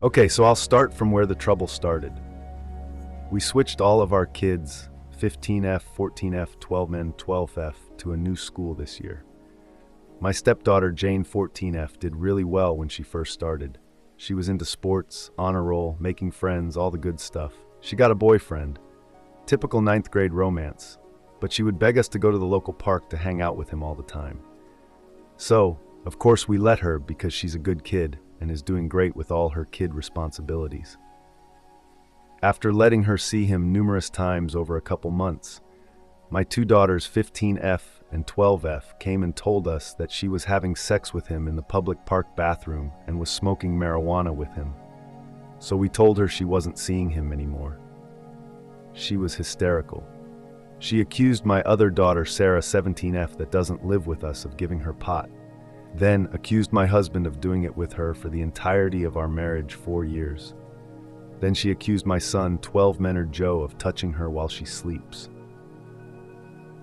Okay, so I'll start from where the trouble started. We switched all of our kids, 15F, 14F, 12N, 12F, to a new school this year. My stepdaughter, Jane, 14F, did really well when she first started. She was into sports, honor roll, making friends, all the good stuff. She got a boyfriend. Typical ninth grade romance. But she would beg us to go to the local park to hang out with him all the time. So, of course, we let her because she's a good kid and is doing great with all her kid responsibilities. After letting her see him numerous times over a couple months, my two daughters, 15F and 12F, came and told us that she was having sex with him in the public park bathroom and was smoking marijuana with him. So we told her she wasn't seeing him anymore. She was hysterical. She accused my other daughter, Sarah, 17F, that doesn't live with us, of giving her pot. Then accused my husband of doing it with her for the entirety of our marriage, 4 years. Then she accused my son, 12-menor Joe, of touching her while she sleeps.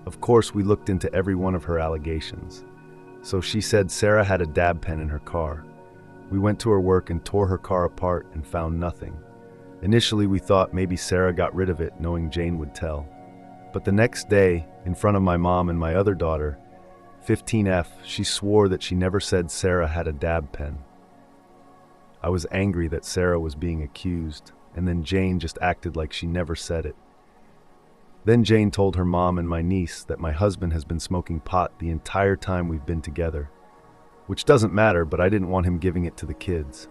Of course, we looked into every one of her allegations. So she said Sarah had a dab pen in her car. We went to her work and tore her car apart and found nothing. Initially, we thought maybe Sarah got rid of it, knowing Jane would tell. But the next day, in front of my mom and my other daughter, 15F, she swore that she never said Sarah had a dab pen. I was angry that Sarah was being accused, and then Jane just acted like she never said it. Then Jane told her mom and my niece that my husband has been smoking pot the entire time we've been together, which doesn't matter, but I didn't want him giving it to the kids.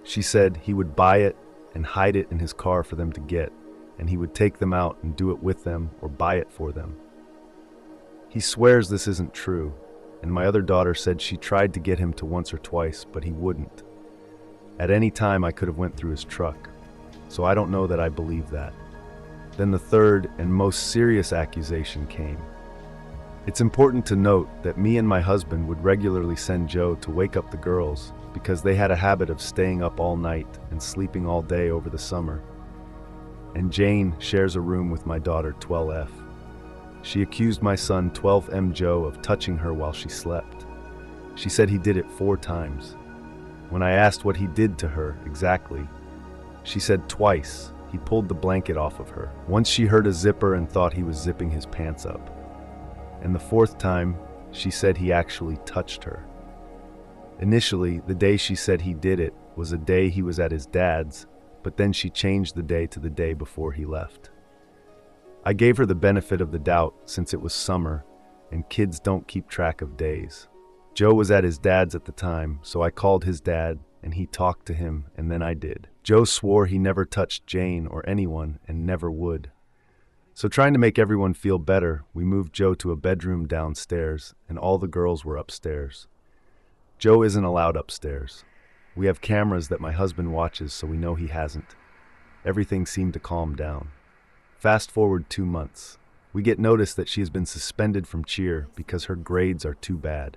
She said he would buy it and hide it in his car for them to get, and he would take them out and do it with them or buy it for them. He swears this isn't true, and my other daughter said she tried to get him to once or twice, but he wouldn't. At any time I could have went through his truck, so I don't know that I believe that. Then the third and most serious accusation came. It's important to note that me and my husband would regularly send Joe to wake up the girls because they had a habit of staying up all night and sleeping all day over the summer. And Jane shares a room with my daughter, 12F. She accused my son, 12M Joe, of touching her while she slept. She said he did it 4 times. When I asked what he did to her exactly, she said twice. He pulled the blanket off of her. Once she heard a zipper and thought he was zipping his pants up. And the 4th time, she said he actually touched her. Initially, the day she said he did it was a day he was at his dad's, but then she changed the day to the day before he left. I gave her the benefit of the doubt since it was summer and kids don't keep track of days. Joe was at his dad's at the time, so I called his dad and he talked to him, and then I did. Joe swore he never touched Jane or anyone and never would. So trying to make everyone feel better, we moved Joe to a bedroom downstairs and all the girls were upstairs. Joe isn't allowed upstairs. We have cameras that my husband watches, so we know he hasn't. Everything seemed to calm down. Fast forward 2 months. We get notice that she has been suspended from cheer because her grades are too bad.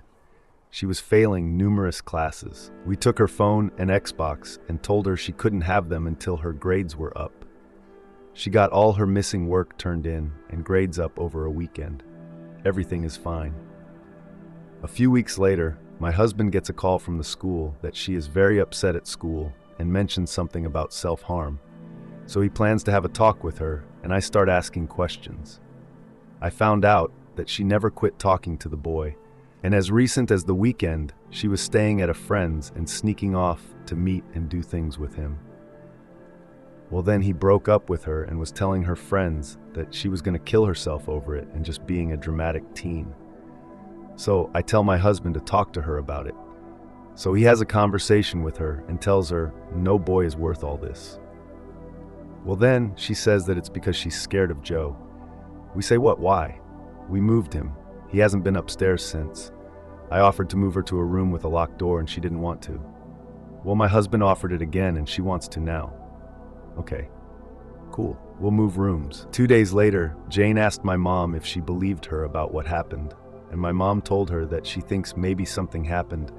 She was failing numerous classes. We took her phone and Xbox and told her she couldn't have them until her grades were up. She got all her missing work turned in and grades up over a weekend. Everything is fine. A few weeks later, my husband gets a call from the school that she is very upset at school and mentions something about self-harm. So he plans to have a talk with her, and I start asking questions. I found out that she never quit talking to the boy, and as recent as the weekend, she was staying at a friend's and sneaking off to meet and do things with him. Well, then he broke up with her and was telling her friends that she was going to kill herself over it and just being a dramatic teen. So I tell my husband to talk to her about it. So he has a conversation with her and tells her no boy is worth all this. Well, then she says that it's because she's scared of Joe. We say, what, why? We moved him. He hasn't been upstairs since. I offered to move her to a room with a locked door and she didn't want to. Well, my husband offered it again and she wants to now. Okay, cool, we'll move rooms. 2 days later, Jane asked my mom if she believed her about what happened, and my mom told her that she thinks maybe something happened,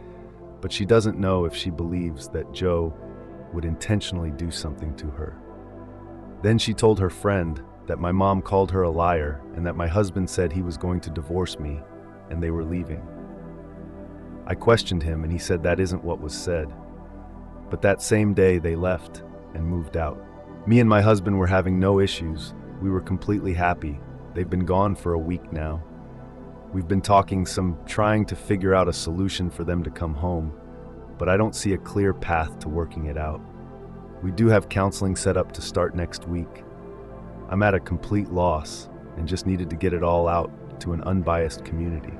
but she doesn't know if she believes that Joe would intentionally do something to her. Then she told her friend that my mom called her a liar and that my husband said he was going to divorce me and they were leaving. I questioned him and he said that isn't what was said. But that same day they left and moved out. Me and my husband were having no issues. We were completely happy. They've been gone for a week now. We've been trying to figure out a solution for them to come home, but I don't see a clear path to working it out. We do have counseling set up to start next week. I'm at a complete loss and just needed to get it all out to an unbiased community.